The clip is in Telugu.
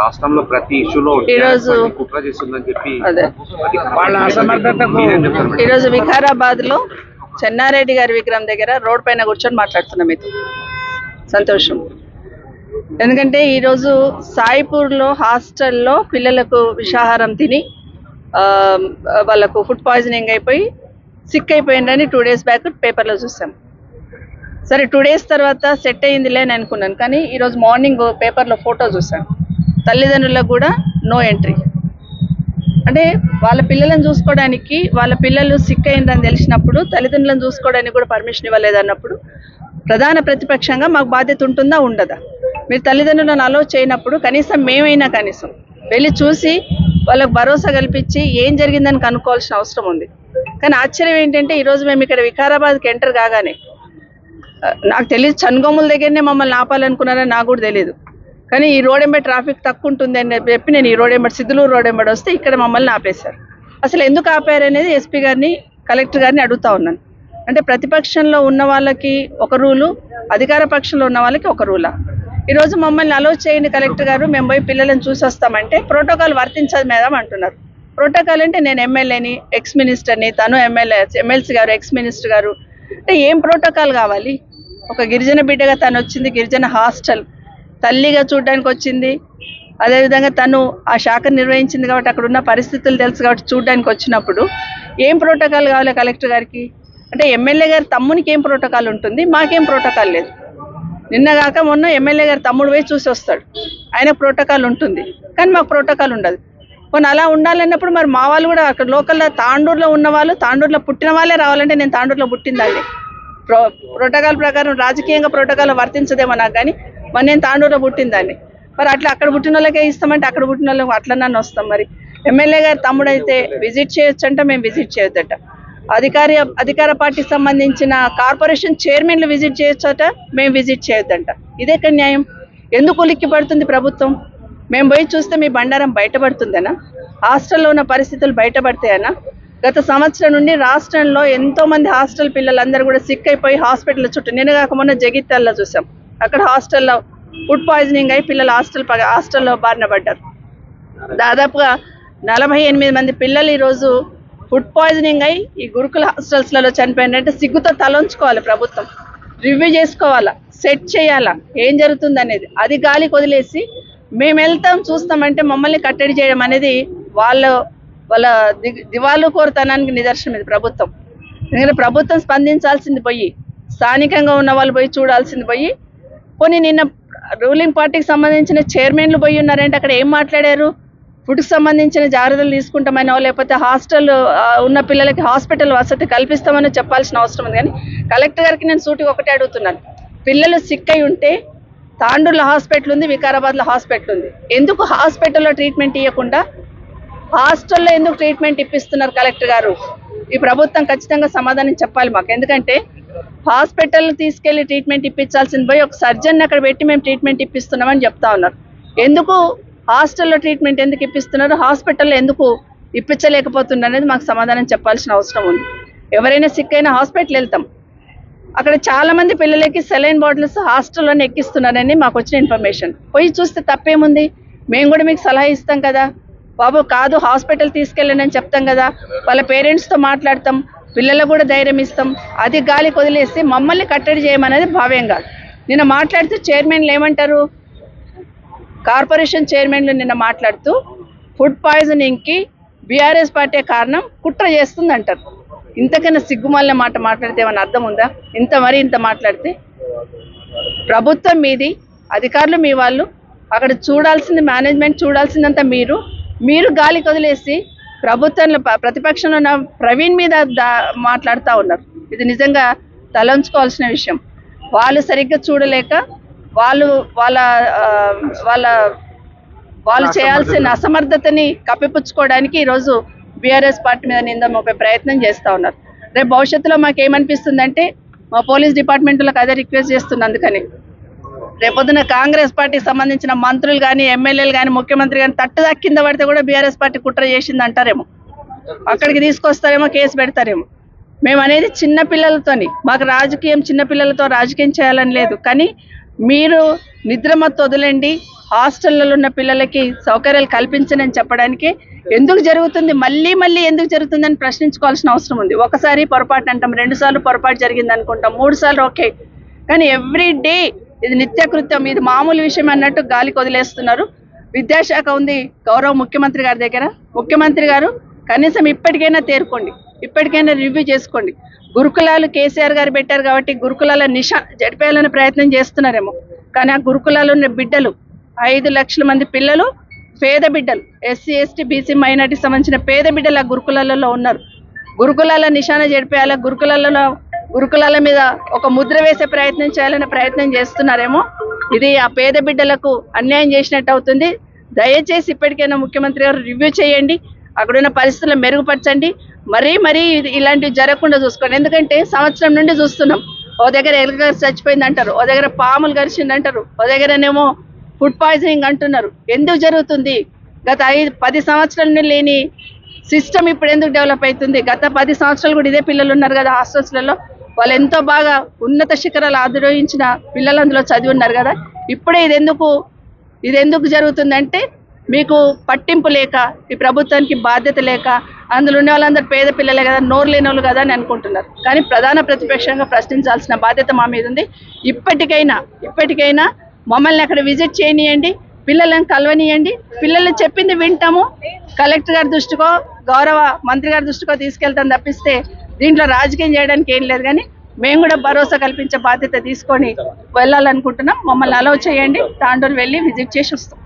రాష్ట్రంలో ప్రతి ఇష్యూలో కుట్ర చేస్తుందని చెప్పి వాళ్ళ అసమర్థతకు ఈరోజు వికారాబాద్ లో చెన్నారెడ్డి గారి విగ్రహం దగ్గర రోడ్ పైన కూర్చొని మాట్లాడుతున్నాం. మీతో సంతోషం. ఎందుకంటే ఈరోజు సాయిపూర్లో హాస్టల్లో పిల్లలకు విషాహారం తిని వాళ్ళకు ఫుడ్ పాయిజనింగ్ అయిపోయి సిక్ అయిపోయిందని 2 days బ్యాక్ పేపర్లో చూసాం. సరే 2 days తర్వాత సెట్ అయ్యిందిలే అని అనుకున్నాను. కానీ ఈరోజు మార్నింగ్ పేపర్లో ఫోటో చూసాను. తల్లిదండ్రులకు కూడా నో ఎంట్రీ. అంటే వాళ్ళ పిల్లలను చూసుకోవడానికి, వాళ్ళ పిల్లలు సిక్ అయిందని తెలిసినప్పుడు తల్లిదండ్రులను చూసుకోవడానికి కూడా పర్మిషన్ ఇవ్వలేదన్నప్పుడు ప్రధాన ప్రతిపక్షంగా మాకు బాధ్యత ఉంటుందా ఉండదా? మీరు తల్లిదండ్రులను అలో చేయనప్పుడు కనీసం మేమైనా కనీసం వెళ్ళి చూసి వాళ్ళకు భరోసా కల్పించి ఏం జరిగిందని కనుక్కోవాల్సిన అవసరం ఉంది. కానీ ఆశ్చర్యం ఏంటంటే ఈరోజు మేము ఇక్కడ వికారాబాద్కి ఎంటర్ కాగానే, నాకు తెలియదు చనుగోముల దగ్గరనే మమ్మల్ని ఆపాలనుకున్నారని నాకు కూడా తెలియదు. కానీ ఈ రోడ్ ఎంబడి ట్రాఫిక్ తక్కువ ఉంటుంది అని చెప్పి నేను ఈ రోడ్ ఎంబడి సిద్ధులూరు రోడ్ ఎంబడి వస్తే ఇక్కడ మమ్మల్ని ఆపేశారు. అసలు ఎందుకు ఆపారు అనేది ఎస్పీ గారిని, కలెక్టర్ గారిని అడుగుతా ఉన్నాను. అంటే ప్రతిపక్షంలో ఉన్న వాళ్ళకి ఒక రూలు, అధికార పక్షంలో ఉన్న వాళ్ళకి ఒక రూలా? ఈరోజు మమ్మల్ని అలో చేయండి కలెక్టర్ గారు, మేము పోయి పిల్లలను చూసి వస్తామంటే ప్రోటోకాల్ వర్తించదు మేడం అంటున్నారు. ప్రోటోకాల్ అంటే నేను ఎమ్మెల్యేని, ఎక్స్ మినిస్టర్ని, తను ఎమ్మెల్సీ గారు, ఎక్స్ మినిస్టర్ గారు, అంటే ఏం ప్రోటోకాల్ కావాలి? ఒక గిరిజన బిడ్డగా తను వచ్చింది, గిరిజన హాస్టల్ తల్లిగా చూడడానికి వచ్చింది. అదేవిధంగా తను ఆ శాఖను నిర్వహించింది కాబట్టి అక్కడ ఉన్న పరిస్థితులు తెలుసు కాబట్టి చూడడానికి వచ్చినప్పుడు ఏం ప్రోటోకాల్ కావాలి కలెక్టర్ గారికి? అంటే ఎమ్మెల్యే గారి తమ్మునికి ఏం ప్రోటోకాల్ ఉంటుంది, మాకేం ప్రోటోకాల్ లేదు. నిన్నగాక మొన్న ఎమ్మెల్యే గారు తమ్ముడు పోయి చూసి వస్తాడు, ఆయన ప్రోటోకాల్ ఉంటుంది, కానీ మాకు ప్రోటోకాల్ ఉండదు. కొన్ని అలా ఉండాలన్నప్పుడు మరి మా వాళ్ళు కూడా అక్కడ లోకల్లో తాండూరులో ఉన్న వాళ్ళు, తాండూరులో పుట్టిన వాళ్ళే రావాలంటే నేను తాండూరులో పుట్టిందండి. ప్రోటోకాల్ ప్రకారం రాజకీయంగా ప్రోటోకాల్ వర్తించదేమో నాకు, కానీ మరి నేను తాండూరులో పుట్టిందాన్ని. మరి అట్లా అక్కడ పుట్టిన వాళ్ళకే ఇస్తామంటే అక్కడ పుట్టిన వాళ్ళకి అట్లన్నా వస్తాం. మరి ఎమ్మెల్యే గారు తమ్ముడైతే విజిట్ చేయొచ్చంట, మేము విజిట్ చేయొద్దట. అధికార పార్టీకి సంబంధించిన కార్పొరేషన్ చైర్మన్లు విజిట్ చేయొచ్చట, మేము విజిట్ చేయొద్దంట. ఇదేక్కడ న్యాయం? ఎందుకు ఉలిక్కి పడుతుంది ప్రభుత్వం? మేము పోయి చూస్తే మీ బండారం బయటపడుతుందనా? హాస్టల్లో ఉన్న పరిస్థితులు బయటపడతాయనా? గత సంవత్సరం నుండి రాష్ట్రంలో ఎంతోమంది హాస్టల్ పిల్లలందరూ కూడా సిక్ అయిపోయి హాస్పిటల్ చుట్టూ, నిన్నగాక మొన్న జగిత్యాలలో చూసాం, అక్కడ హాస్టల్లో ఫుడ్ పాయిజనింగ్ అయి పిల్లలు హాస్టల్లో బారిన పడ్డారు. దాదాపుగా 48 మంది పిల్లలు ఈరోజు ఫుడ్ పాయిజనింగ్ అయి ఈ గురుకుల హాస్టల్స్లలో చనిపోయిందంటే సిగ్గుతో తలంచుకోవాలి ప్రభుత్వం. రివ్యూ చేసుకోవాలా, సెట్ చేయాలా ఏం జరుగుతుంది అనేది. అది గాలికి వదిలేసి మేము వెళ్తాం చూస్తామంటే మమ్మల్ని కట్టడి చేయడం అనేది వాళ్ళ దివాళు కోరుతనానికి నిదర్శనం ఇది ప్రభుత్వం. ఎందుకంటే ప్రభుత్వం స్పందించాల్సింది పోయి, స్థానికంగా ఉన్న వాళ్ళు పోయి చూడాల్సింది పోయి, పోనీ నిన్న రూలింగ్ పార్టీకి సంబంధించిన చైర్మన్లు పోయి ఉన్నారంటే అక్కడ ఏం మాట్లాడారు? ఫుడ్కి సంబంధించిన జాగ్రత్తలు తీసుకుంటామనో లేకపోతే హాస్టల్ ఉన్న పిల్లలకి హాస్పిటల్ వసతి కల్పిస్తామనో చెప్పాల్సిన అవసరం ఉంది. కానీ కలెక్టర్ గారికి నేను సూటిగా ఒకటే అడుగుతున్నాను, పిల్లలు సిక్ అయి ఉంటే తాండూరులో హాస్పిటల్ ఉంది, వికారాబాద్లో హాస్పిటల్ ఉంది, ఎందుకు హాస్పిటల్లో ట్రీట్మెంట్ ఇవ్వకుండా హాస్టల్లో ఎందుకు ట్రీట్మెంట్ ఇప్పిస్తున్నారు కలెక్టర్ గారు? ఈ ప్రభుత్వం ఖచ్చితంగా సమాధానం చెప్పాలి మాకు. ఎందుకంటే హాస్పిటల్ తీసుకెళ్లి ట్రీట్మెంట్ ఇప్పించాల్సింది పోయి ఒక సర్జన్ అక్కడ పెట్టి మేము ట్రీట్మెంట్ ఇప్పిస్తున్నామని చెప్తా ఉన్నారు. ఎందుకు హాస్టల్లో ట్రీట్మెంట్ ఎందుకు ఇప్పిస్తున్నారు, హాస్పిటల్లో ఎందుకు ఇప్పించలేకపోతున్నారు అనేది మాకు సమాధానం చెప్పాల్సిన అవసరం ఉంది. ఎవరైనా సిక్ అయినా హాస్పిటల్ వెళ్తాం, అక్కడ చాలా మంది పిల్లలకి సెలైన్ బాటిల్స్ హాస్టల్లోనే ఎక్కిస్తున్నారని మాకు వచ్చిన ఇన్ఫర్మేషన్. పోయి చూస్తే తప్పేముంది? మేము కూడా మీకు సలహా ఇస్తాం కదా బాబు, కాదు హాస్పిటల్ తీసుకెళ్ళండి అని చెప్తాం కదా, వాళ్ళ పేరెంట్స్తో మాట్లాడతాం, పిల్లలకు కూడా ధైర్యం ఇస్తాం. అది గాలికి వదిలేసి మమ్మల్ని కట్టడి చేయమనేది భావ్యం కాదు. నిన్న మాట్లాడుతూ చైర్మన్లు ఏమంటారు, కార్పొరేషన్ చైర్మన్లు నిన్న మాట్లాడుతూ ఫుడ్ పాయిజనింగ్కి బీఆర్ఎస్ పార్టీ కారణం, కుట్ర చేస్తుంది అంటారు. ఇంతకన్నా సిగ్గుమాలిన మాట మాట్లాడితే ఏమైనా అర్థం ఉందా? ఇంత మాట్లాడితే ప్రభుత్వం మీది, అధికారులు మీ వాళ్ళు, అక్కడ చూడాల్సింది మేనేజ్మెంట్, చూడాల్సిందంతా మీరు గాలికి వదిలేసి ప్రభుత్వంలో ప్రతిపక్షంలో ఉన్న ప్రవీణ్ మీద మాట్లాడుతూ ఉన్నారు. ఇది నిజంగా తలంచుకోవాల్సిన విషయం. వాళ్ళు సరిగ్గా చూడలేక వాళ్ళు చేయాల్సిన అసమర్థతని కప్పిపుచ్చుకోవడానికి ఈరోజు బీఆర్ఎస్ పార్టీ మీద నింద మోపే ప్రయత్నం చేస్తూ ఉన్నారు. రేపు భవిష్యత్తులో మాకేమనిపిస్తుందంటే, మా పోలీస్ డిపార్ట్మెంట్లకు అదే రిక్వెస్ట్ చేస్తున్నా, అందుకని రేపొద్దున కాంగ్రెస్ పార్టీకి సంబంధించిన మంత్రులు కానీ, ఎమ్మెల్యేలు కానీ, ముఖ్యమంత్రి కానీ తట్టుదా కింద పడితే కూడా బీఆర్ఎస్ పార్టీ కుట్ర చేసింది అంటారేమో, అక్కడికి తీసుకొస్తారేమో, కేసు పెడతారేమో. మేము అనేది చిన్నపిల్లలతోని, మాకు రాజకీయం చిన్నపిల్లలతో రాజకీయం చేయాలని లేదు, కానీ మీరు నిద్రమత్తు వదిలేండి, హాస్టళ్లలో ఉన్న పిల్లలకి సౌకర్యాలు కల్పించండి అని చెప్పడానికి ఎందుకు జరుగుతుంది, మళ్ళీ మళ్ళీ ఎందుకు జరుగుతుందని ప్రశ్నించుకోవాల్సిన అవసరం ఉంది. ఒకసారి పొరపాటు అంటాం, 2 సార్లు పొరపాటు జరిగింది అనుకుంటాం, 3 సార్లు ఓకే, కానీ ఎవ్రీ డే ఇది నిత్యకృత్యం, ఇది మామూలు విషయం అన్నట్టు గాలికి వదిలేస్తున్నారు. విద్యాశాఖ ఉంది గౌరవ ముఖ్యమంత్రి గారి దగ్గర. ముఖ్యమంత్రి గారు కనీసం ఇప్పటికైనా తేరుకోండి, ఇప్పటికైనా రివ్యూ చేసుకోండి. గురుకులాలు కేసీఆర్ గారు పెట్టారు కాబట్టి గురుకులాల జడిపేయాలని ప్రయత్నం చేస్తున్నారేమో, కానీ ఆ గురుకులాలు ఉన్న బిడ్డలు 5 లక్షల మంది పిల్లలు పేద బిడ్డలు, ఎస్సీ ఎస్టీ బీసీ మైనార్టీ సంబంధించిన పేద బిడ్డలు ఆ గురుకులాలలో ఉన్నారు. గురుకులాల నిశాన జడిపేయాల, గురుకులాల మీద ఒక ముద్ర వేసే ప్రయత్నం చేయాలనే ప్రయత్నం చేస్తున్నారేమో. ఇది ఆ పేద బిడ్డలకు అన్యాయం చేసినట్టు అవుతుంది. దయచేసి ఇప్పటికైనా ముఖ్యమంత్రి గారు రివ్యూ చేయండి, అక్కడున్న పరిస్థితులను మెరుగుపరచండి, మరీ ఇలాంటివి జరగకుండా చూసుకోండి. ఎందుకంటే సంవత్సరం నుండి చూస్తున్నాం, ఓ దగ్గర ఎలుక చచ్చిపోయింది అంటారు, ఓ దగ్గర పాములు గరిచింది అంటారు, ఓ దగ్గరనేమో ఫుడ్ పాయిజనింగ్ అంటున్నారు. ఎందుకు జరుగుతుంది? గత 10 సంవత్సరాల లేని సిస్టమ్ ఇప్పుడు ఎందుకు డెవలప్ అవుతుంది? గత 10 సంవత్సరాలు కూడా ఇదే పిల్లలు ఉన్నారు కదా హాస్టల్స్లలో, వాళ్ళు ఎంతో బాగా ఉన్నత శిఖరాలు ఆధిరోహించిన పిల్లలు అందులో చదివి ఉన్నారు కదా. ఇప్పుడే ఇది ఎందుకు జరుగుతుందంటే మీకు పట్టింపు లేక, ఈ ప్రభుత్వానికి బాధ్యత లేక, అందులో ఉన్న వాళ్ళందరూ పేద పిల్లలే కదా, నోరు లేని వాళ్ళు కదా అని అనుకుంటున్నారు. కానీ ప్రధాన ప్రతిపక్షంగా ప్రశ్నించాల్సిన బాధ్యత మా మీద ఉంది. ఇప్పటికైనా మమ్మల్ని అక్కడ విజిట్ చేయనియండి, పిల్లలను కలవనియండి, పిల్లలు చెప్పింది వింటాము, కలెక్టర్ గారి దృష్టికో గౌరవ మంత్రి గారి దృష్టికో తీసుకెళ్తాం తప్పిస్తే దీంట్లో రాజకీయం చేయడానికి ఏం లేదు. కానీ మేము కూడా భరోసా కల్పించే బాధ్యత తీసుకొని వెళ్ళాలనుకుంటున్నాం. మమ్మల్ని అలౌ చేయండి, తాండూరు వెళ్ళి విజిట్ చేసి వస్తాం.